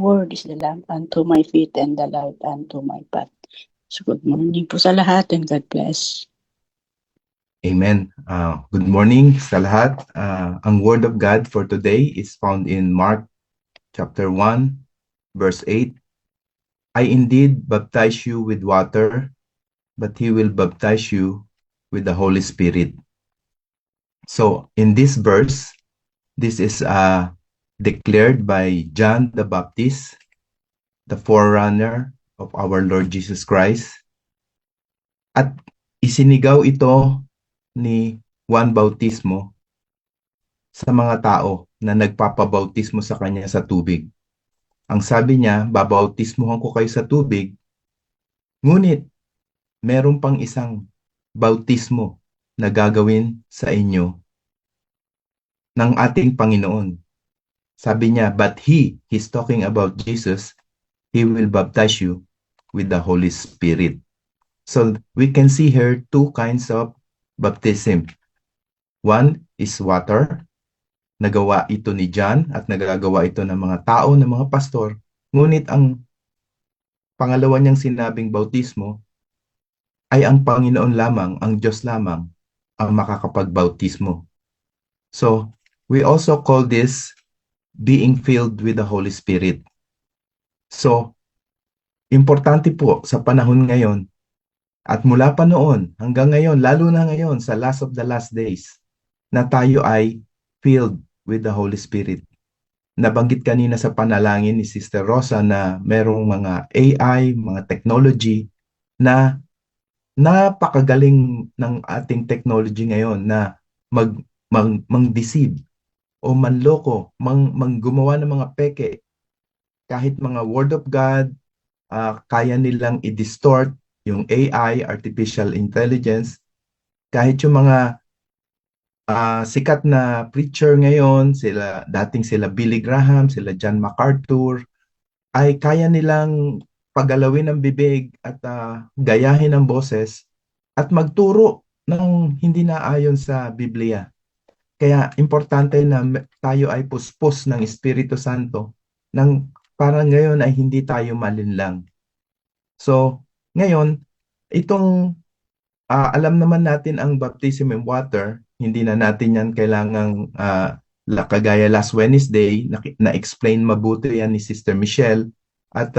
word is the lamp unto my feet and the light unto my path. So good morning po sa lahat and God bless. Amen. Good morning sa lahat. Ang Word of God for today is found in Mark chapter 1, verse 8. I indeed baptize you with water, but he will baptize you with the Holy Spirit. So in this verse, this is declared by John the Baptist, the forerunner of our Lord Jesus Christ. At isinigaw ito ni Juan Bautismo sa mga tao na nagpapabautismo sa kanya sa tubig. Ang sabi niya, babautismuhan ko kayo sa tubig, ngunit meron pang isang bautismo na gagawin sa inyo ng ating Panginoon. Sabi niya, but he's talking about Jesus, he will baptize you with the Holy Spirit. So we can see here two kinds of baptism. One is water. Nagawa ito ni John at nagagawa ito ng mga tao, ng mga pastor. Ngunit ang pangalawa niyang sinabing bautismo ay ang Panginoon lamang, ang Diyos lamang ang makakapagbautismo. So, we also call this being filled with the Holy Spirit. So, importante po sa panahon ngayon at mula pa noon hanggang ngayon, lalo na ngayon sa last of the last days, na tayo ay filled with the Holy Spirit. Nabanggit kanina sa panalangin ni Sister Rosa na merong mga AI, mga technology na napakagaling ng ating technology ngayon na mang-deceive o manloko, gumawa ng mga peke. Kahit mga word of God, kaya nilang i-distort yung AI, artificial intelligence. Kahit yung mga sikat na preacher ngayon, dating sila Billy Graham, sila John MacArthur, ay kaya nilang pagalawin ang bibig at gayahin ang boses at magturo ng hindi naayon sa Biblia. Kaya importante na tayo ay puspos ng Espiritu Santo nang para ngayon ay hindi tayo malinlang. So, ngayon, itong alam naman natin ang baptism in water, hindi na natin yan kailangang kagaya last Wednesday, na-explain mabuti yan ni Sister Michelle at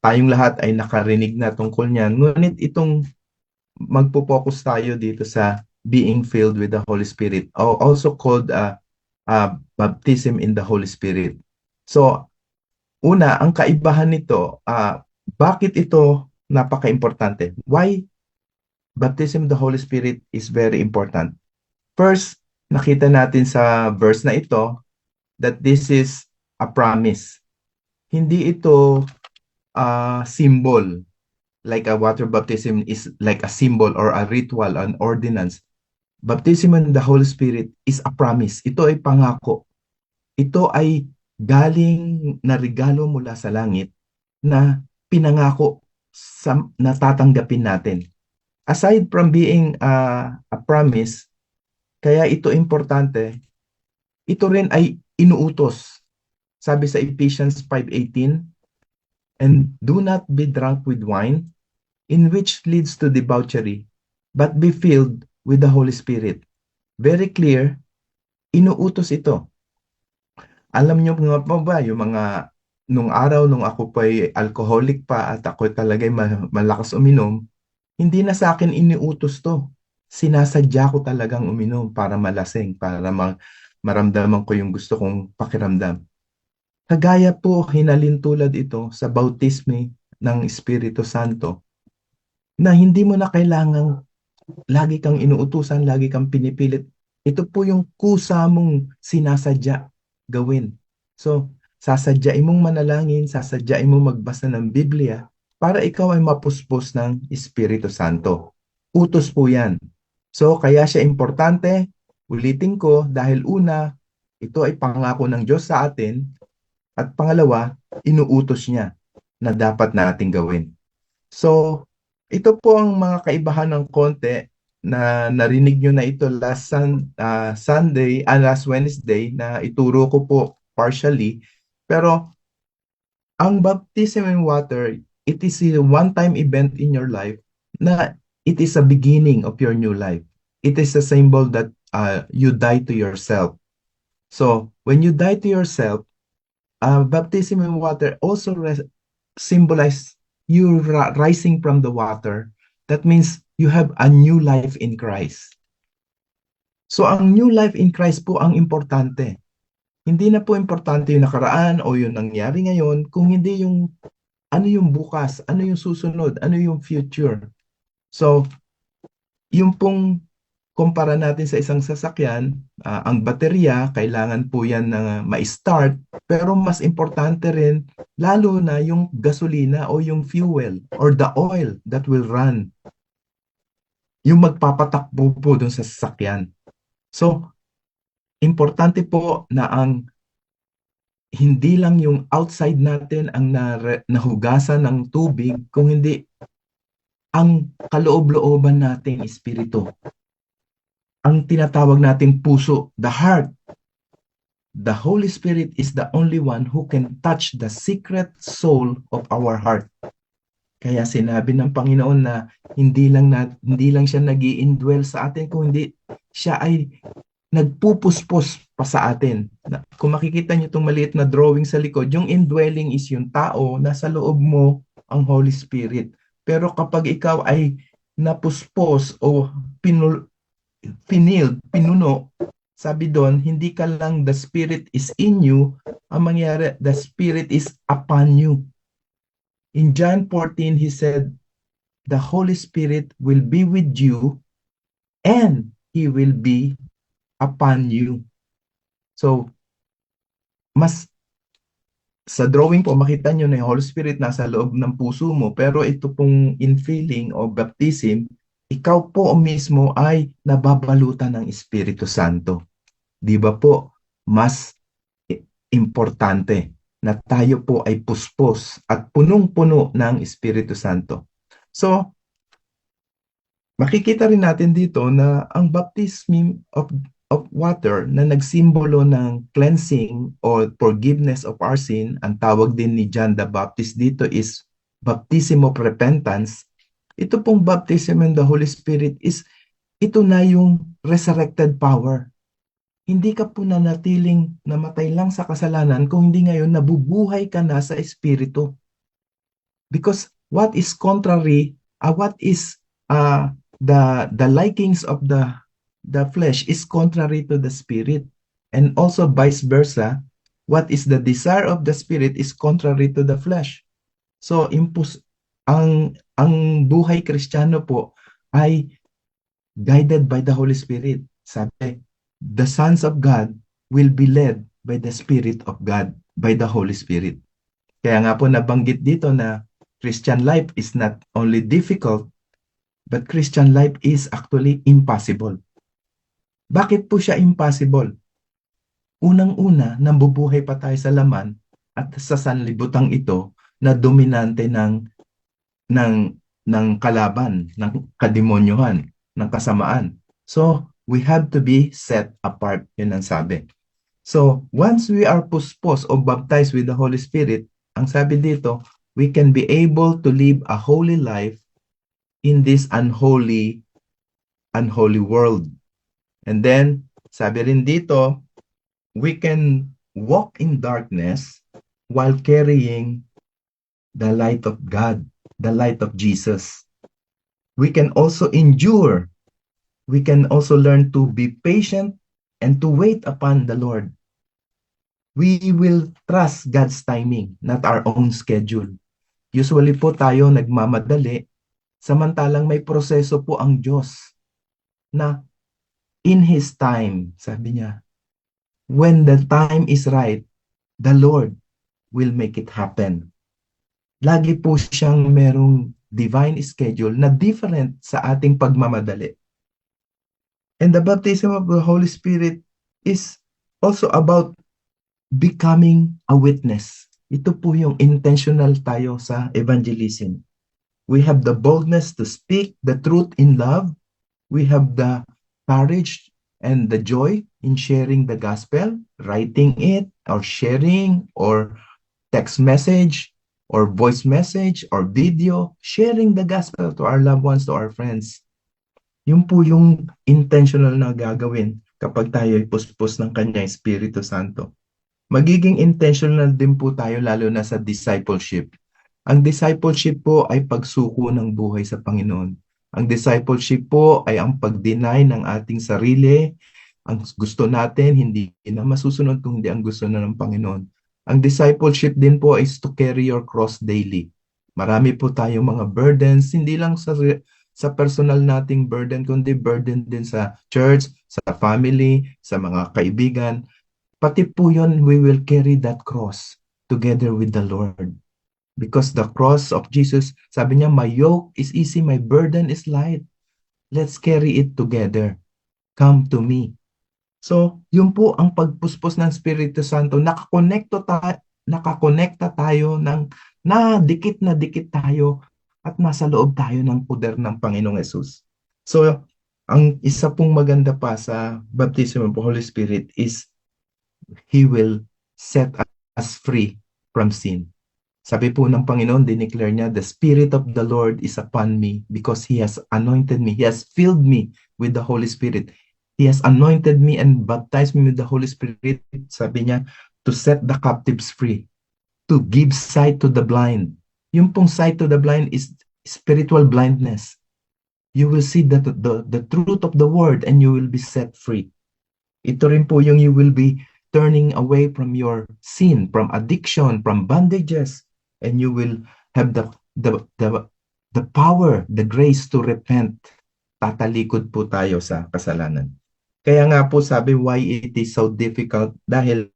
tayong lahat ay nakarinig na tungkol niyan. Ngunit itong magpo-focus tayo dito sa being filled with the Holy Spirit, also called baptism in the Holy Spirit. So, una, ang kaibahan nito, bakit ito napaka-importante? Why baptism in the Holy Spirit is very important? First, nakita natin sa verse na ito that this is a promise. Hindi ito symbol. Like a water baptism is like a symbol or a ritual, an ordinance. Baptism in the Holy Spirit is a promise. Ito ay pangako. Ito ay galing na regalo mula sa langit na pinangako na tatanggapin natin. Aside from being a promise, kaya ito importante, ito rin ay inuutos. Sabi sa Ephesians 5:18, and do not be drunk with wine, in which leads to debauchery, but be filled with the Holy Spirit. Very clear, inuutos ito. Alam niyo nga pa ba, yung mga, nung araw, nung ako pa ay alcoholic pa at ako talaga malakas uminom, hindi na sa akin iniutos to. Sinasadya ko talagang uminom para malasing, para maramdaman ko yung gusto kong pakiramdam. Kagaya po, hinalintulad ito sa bautisme ng Espiritu Santo na hindi mo na kailangang lagi kang inuutusan, lagi kang pinipilit. Ito po yung kusa mong sinasadya gawin. So, sasadyain mong manalangin, sasadyain mong magbasa ng Biblia para ikaw ay mapuspos ng Espiritu Santo. Utos po yan. So, kaya siya importante, ulitin ko, dahil una, ito ay pangako ng Diyos sa atin, at pangalawa, inuutos niya na dapat nating gawin. So, ito po ang mga kaibahan ng konti na narinig nyo na ito last Wednesday na ituro ko po partially. Pero Ang baptism in water, it is a one-time event in your life na it is a beginning of your new life. It is a symbol that you die to yourself. So, when you die to yourself, baptism in water also symbolize you rising from the water. That means you have a new life in Christ. So, ang new life in Christ po ang importante. Hindi na po importante yung nakaraan o yung nangyari ngayon, kung hindi yung ano yung bukas, ano yung susunod, ano yung future. So, yung pong kumpara natin sa isang sasakyan, ang baterya, kailangan po yan na ma-start, pero mas importante rin, lalo na yung gasolina o yung fuel or the oil that will run, yung magpapatakbo po dun sa sasakyan. So, importante po na hindi lang yung outside natin ang nahugasan ng tubig, kung hindi ang kaloob-looban nating espiritu. Ang tinatawag nating puso, the heart. The Holy Spirit is the only one who can touch the secret soul of our heart. Kaya sinabi ng Panginoon na hindi lang siya nag-i-indwell sa atin, kung hindi siya ay nagpupuspos pa sa atin. Kung makikita niyo itong maliit na drawing sa likod, yung indwelling is yung tao, nasa loob mo ang Holy Spirit. Pero kapag ikaw ay napuspos o pinuno, sabi doon, hindi ka lang the Spirit is in you, ang mangyari, the Spirit is upon you. In John 14, he said, the Holy Spirit will be with you and He will be upon you. So, sa drawing po, makita nyo na yung Holy Spirit nasa loob ng puso mo, pero ito pong infilling o baptism, ikaw po mismo ay nababalutan ng Espiritu Santo. Di ba po? Mas importante na tayo po ay puspos at punong-puno ng Espiritu Santo. So, makikita rin natin dito na ang baptism of water na nagsimbolo ng cleansing or forgiveness of our sin, ang tawag din ni John the Baptist dito is baptism of repentance. Ito pong baptism in the Holy Spirit ito na yung resurrected power. Hindi ka po nanatiling namatay lang sa kasalanan, kung hindi ngayon nabubuhay ka na sa Espiritu. Because what is contrary, what is the likings of the flesh is contrary to the Spirit. And also vice versa, what is the desire of the Spirit is contrary to the flesh. So, ang buhay Kristiyano po ay guided by the Holy Spirit. Sabi, the sons of God will be led by the Spirit of God, by the Holy Spirit. Kaya nga po nabanggit dito na Christian life is not only difficult, but Christian life is actually impossible. Bakit po siya impossible? Unang-una, nambubuhay pa tayo sa laman at sa sanlibutang ito na dominante ng kalaban, ng kademonyohan, ng kasamaan. So, we have to be set apart, yun ang sabi. So, once we are puspos o baptized with the Holy Spirit, ang sabi dito, we can be able to live a holy life in this unholy world. And then, sabi rin dito, we can walk in darkness while carrying the light of God, the light of Jesus. We can also endure. We can also learn to be patient and to wait upon the Lord. We will trust God's timing, not our own schedule. Usually po tayo nagmamadali, samantalang may proseso po ang Diyos na in His time, sabi niya, when the time is right, the Lord will make it happen. Lagi po siyang merong divine schedule na different sa ating pagmamadali. And the baptism of the Holy Spirit is also about becoming a witness. Ito po yung intentional tayo sa evangelism. We have the boldness to speak the truth in love. We have the courage and the joy in sharing the gospel, writing it, or sharing, or text message or voice message or video, sharing the gospel to our loved ones, to our friends. Yun po yung intentional na gagawin kapag tayo ay puspos ng Kanyang Espiritu Santo. Magiging intentional din po tayo lalo na sa discipleship. Ang discipleship po ay pagsuko ng buhay sa Panginoon. Ang discipleship po ay ang pag-deny ng ating sarili. Ang gusto natin, hindi na masusunod kung hindi ang gusto na ng Panginoon. Ang discipleship din po is to carry your cross daily. Marami po tayong mga burdens, hindi lang sa personal nating burden, kundi burden din sa church, sa family, sa mga kaibigan. Pati po yun, we will carry that cross together with the Lord. Because the cross of Jesus, sabi niya, my yoke is easy, my burden is light. Let's carry it together. Come to me. So, yun po ang pagpuspos ng Espiritu Santo. Nakakonekta tayo na dikit tayo at nasa loob tayo ng poder ng Panginoong Yesus. So, ang isa pong maganda pa sa baptism of the Holy Spirit is He will set us free from sin. Sabi po ng Panginoon, dineclare niya, the Spirit of the Lord is upon me because He has anointed me. He has filled me with the Holy Spirit. He has anointed me and baptized me with the Holy Spirit. Sabi niya, to set the captives free, to give sight to the blind. Yung pong sight to the blind is spiritual blindness. You will see the truth of the word and you will be set free. Ito rin po yung you will be turning away from your sin, from addiction, from bondages, and you will have the power, the grace to repent. Tatalikod po tayo sa kasalanan. Kaya nga po sabi, why it is so difficult? Dahil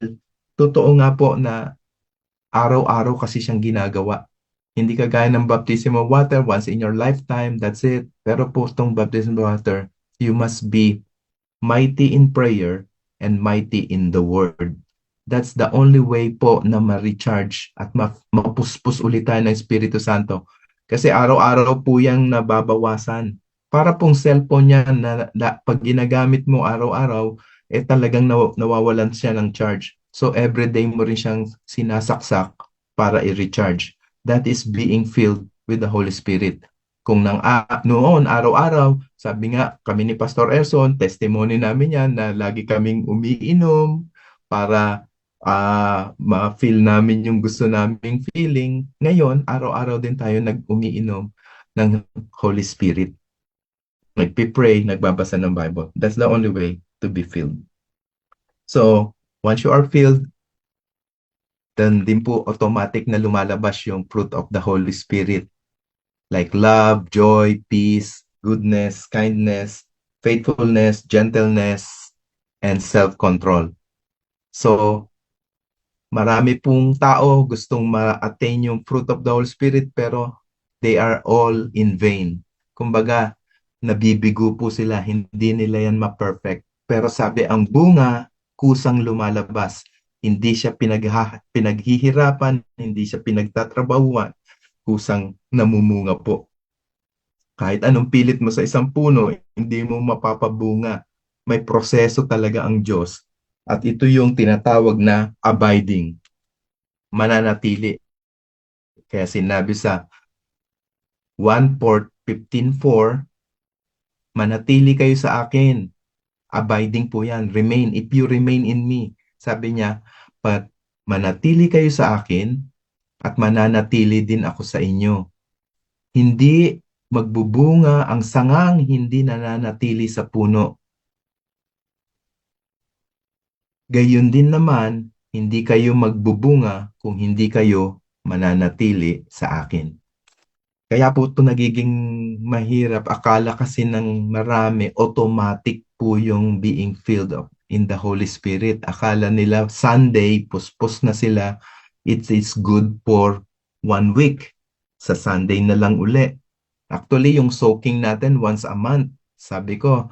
totoo nga po na araw-araw kasi siyang ginagawa. Hindi kagaya ng baptism of water, once in your lifetime, that's it. Pero po itong baptism of water, you must be mighty in prayer and mighty in the word. That's the only way po na ma-recharge at mapuspos ulit tayo ng Espiritu Santo. Kasi araw-araw po yang nababawasan. Para pong cellphone niya na pag ginagamit mo araw-araw, talagang nawawalan siya ng charge. So everyday mo rin siyang sinasaksak para i-recharge. That is being filled with the Holy Spirit. Kung noon, araw-araw, sabi nga kami ni Pastor Erson, testimony namin yan na lagi kaming umiinom para ma-feel namin yung gusto naming feeling. Ngayon, araw-araw din tayo umiinom ng Holy Spirit. Nagpipray, nagbabasa ng Bible. That's the only way to be filled. So, once you are filled, then din po automatic na lumalabas yung fruit of the Holy Spirit. Like love, joy, peace, goodness, kindness, faithfulness, gentleness, and self-control. So, marami pong tao gustong ma-attain yung fruit of the Holy Spirit pero they are all in vain. Kumbaga, nabibigo po sila, hindi nila yan ma-perfect. Pero sabi, ang bunga, kusang lumalabas. Hindi siya pinaghihirapan, hindi siya pinagtatrabahuan, kusang namumunga po. Kahit anong pilit mo sa isang puno, hindi mo mapapabunga. May proseso talaga ang Diyos. At ito yung tinatawag na abiding, mananatili. Kaya sinabi sa 1:15:4, manatili kayo sa akin. Abiding po yan. Remain. If you remain in me. Sabi niya, but manatili kayo sa akin at mananatili din ako sa inyo. Hindi magbubunga ang sangang hindi nananatili sa puno. Gayon din naman, hindi kayo magbubunga kung hindi kayo mananatili sa akin. Kaya po ito nagiging mahirap. Akala kasi ng marami, automatic po yung being filled in the Holy Spirit. Akala nila Sunday, puspos na sila. It is good for 1 week. Sa Sunday na lang uli. Actually, yung soaking natin once a month. Sabi ko,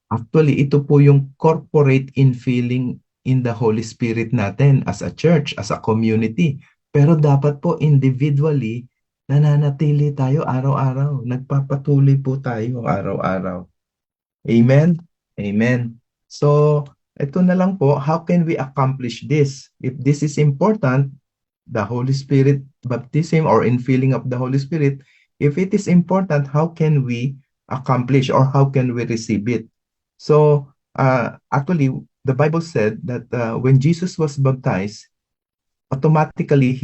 actually, ito po yung corporate infilling in the Holy Spirit natin as a church, as a community. Pero dapat po individually, nananatili tayo araw-araw. Nagpapatuloy po tayo araw-araw. Amen? Amen. So, ito na lang po, how can we accomplish this? If this is important, the Holy Spirit baptism or infilling of the Holy Spirit, if it is important, how can we accomplish or how can we receive it? So, actually, the Bible said that when Jesus was baptized, automatically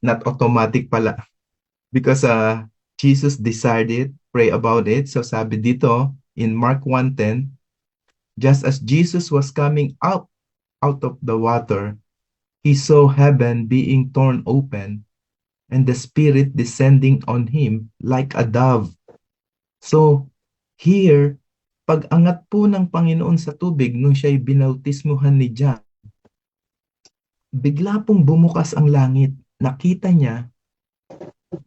not automatic pala, because Jesus desired it, pray about it. So sabi dito in Mark 1:10, just as Jesus was coming out of the water, he saw heaven being torn open and the Spirit descending on him like a dove. So here, pag-angat po ng Panginoon sa tubig nung siya'y binautismuhan ni John, bigla pong bumukas ang langit. Nakita niya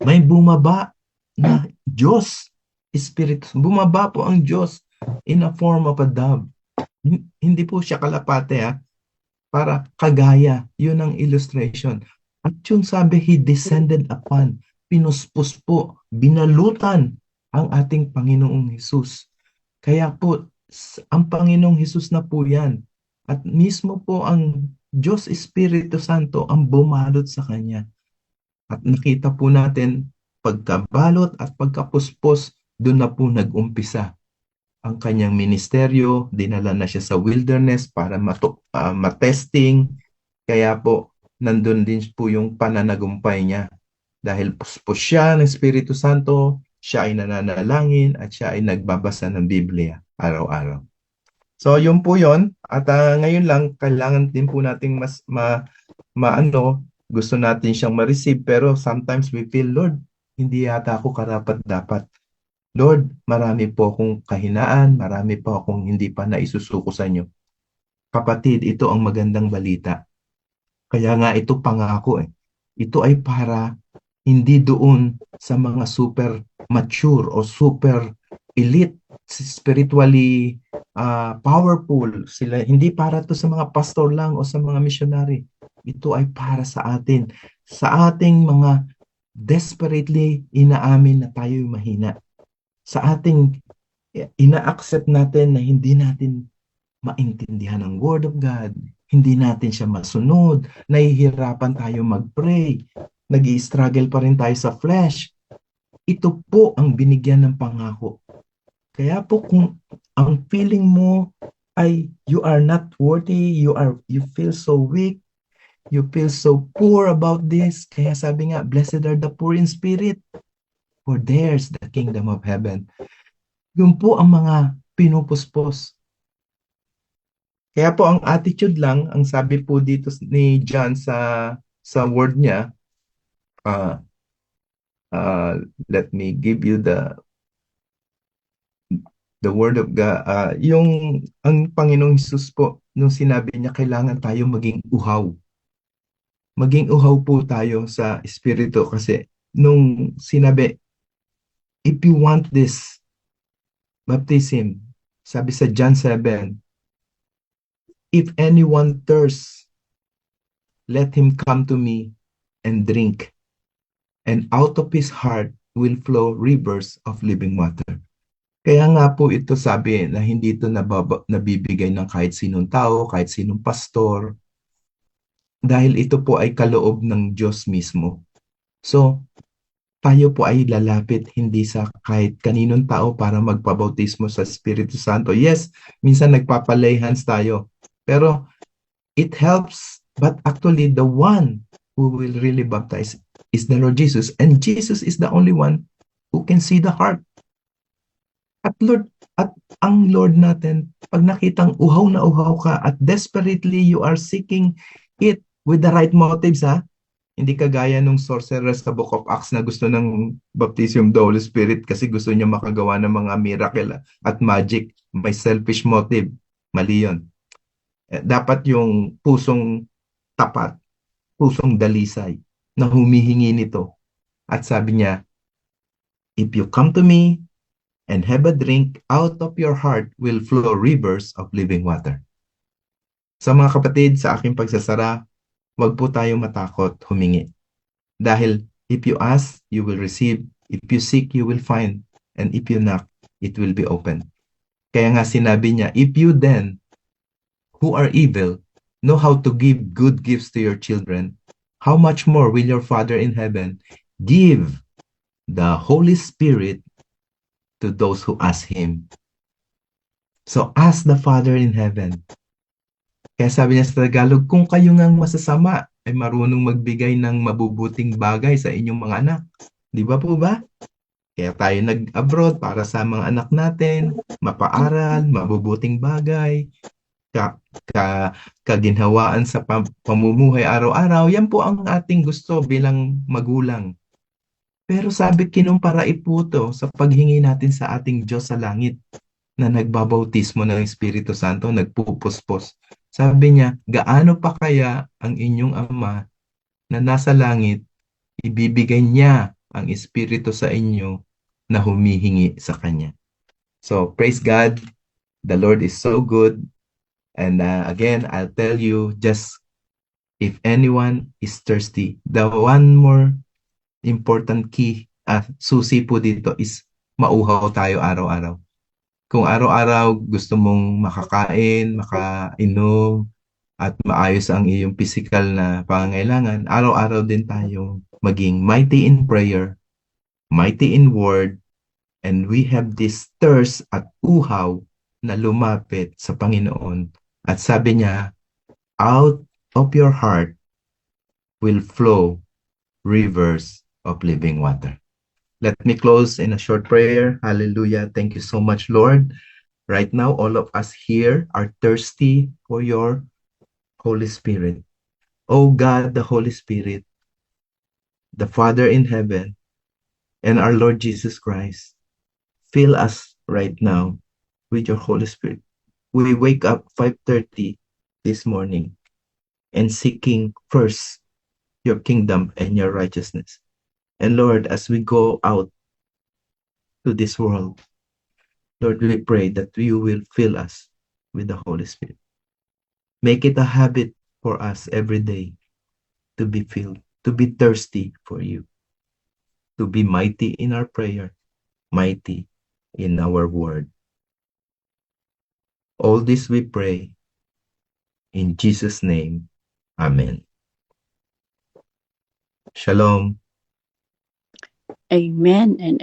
may bumaba na Diyos, Spirit. Bumaba po ang Diyos in a form of a dove. Hindi po siya kalapate, para kagaya. Yun ang illustration. At yung sabi, He descended upon, pinuspos po, binalutan ang ating Panginoong Hesus. Kaya po, ang Panginoong Hesus na po yan. At mismo po ang Diyos Espiritu Santo ang bumalot sa Kanya. At nakita po natin, pagkabalot at pagkapuspos, doon na po nag-umpisa ang kanyang ministeryo. Dinala na siya sa wilderness para matesting. Kaya po, nandun din po yung pananagumpay niya. Dahil puspos siya ng Espiritu Santo, siya ay nananalangin at siya ay nagbabasa ng Biblia araw-araw. So, yun po yun. At ngayon lang, kailangan din po nating gusto natin siyang ma-receive, pero sometimes we feel, Lord, hindi yata ako karapat-dapat. Lord, marami po akong kahinaan, marami po akong hindi pa naisusuko sa inyo. Kapatid, ito ang magandang balita. Kaya nga ito pangako . Ito ay para hindi doon sa mga super mature o super elite, spiritually powerful. Sila, hindi para to sa mga pastor lang o sa mga missionary. Ito ay para sa atin, sa ating mga desperately inaamin na tayo'y mahina. Sa ating ina-accept natin na hindi natin maintindihan ang Word of God, hindi natin siya masunod, nahihirapan tayo mag-pray, nag-i-struggle pa rin tayo sa flesh. Ito po ang binigyan ng pangako. Kaya po kung ang feeling mo ay you are not worthy, you feel so weak, you feel so poor about this, kaya sabi nga, blessed are the poor in spirit, for theirs the kingdom of heaven. Yun po ang mga pinupuspos. Kaya po ang attitude lang, ang sabi po dito ni John sa word niya, let me give you the word of God. Ang Panginoong Hesus po, nung sinabi niya, kailangan tayo maging uhaw. Maging uhaw po tayo sa Espiritu, kasi nung sinabi, if you want this baptism, sabi sa John 7, if anyone thirsts, let him come to me and drink, and out of his heart will flow rivers of living water. Kaya nga po ito sabi na hindi ito nabibigay ng kahit sinong tao, kahit sinong pastor, dahil ito po ay kaloob ng Diyos mismo. So, tayo po ay lalapit hindi sa kahit kaninong tao para magpabautismo sa Espiritu Santo. Yes, minsan nagpapalay hands tayo, pero it helps, but actually the one who will really baptize is the Lord Jesus, and Jesus is the only one who can see the heart. At ang Lord natin, pag nakitang uhaw na uhaw ka at desperately you are seeking it with the right motives, hindi kagaya nung sorcerer sa Book of Acts na gusto ng baptism of the Holy Spirit kasi gusto niya makagawa ng mga miracle at magic. May selfish motive. Mali yun. Dapat yung pusong tapat, pusong dalisay na humihingi nito. At sabi niya, if you come to me and have a drink, out of your heart will flow rivers of living water. Sa mga kapatid, sa aking pagsasara, huwag po tayong matakot humingi. Dahil if you ask, you will receive. If you seek, you will find. And if you knock, it will be open. Kaya nga sinabi niya, if you then, who are evil, know how to give good gifts to your children, how much more will your Father in heaven give the Holy Spirit to those who ask Him? So ask the Father in heaven. Kaya sabi niya sa Tagalog, kung kayo ngang masasama ay marunong magbigay ng mabubuting bagay sa inyong mga anak. Di ba po ba? Kaya tayo nag-abroad para sa mga anak natin, mapaaral, mabubuting bagay, kaginhawaan sa pamumuhay araw-araw. Yan po ang ating gusto bilang magulang. Pero sabi kinumpara iputo sa paghingi natin sa ating Diyos sa langit na nagbabautismo ng Espiritu Santo, nagpupuspos. Sabi niya, gaano pa kaya ang inyong Ama na nasa langit, ibibigay niya ang Espiritu sa inyo na humihingi sa Kanya. So, praise God. The Lord is so good. And again, I'll tell you, just if anyone is thirsty, the one more important key, susi po dito is mauhaw tayo araw-araw. Kung araw-araw gusto mong makakain, makainom, at maayos ang iyong physical na pangangailangan, araw-araw din tayong maging mighty in prayer, mighty in word, and we have this thirst at uhaw na lumapit sa Panginoon. At sabi niya, out of your heart will flow rivers of living water. Let me close in a short prayer. Hallelujah. Thank you so much, Lord. Right now, all of us here are thirsty for your Holy Spirit. Oh God, the Holy Spirit, the Father in heaven, and our Lord Jesus Christ, fill us right now with your Holy Spirit. We wake up 5:30 this morning and seeking first your kingdom and your righteousness. And Lord, as we go out to this world, Lord, we pray that you will fill us with the Holy Spirit. Make it a habit for us every day to be filled, to be thirsty for you, to be mighty in our prayer, mighty in our word. All this we pray in Jesus' name. Amen. Shalom. Amen and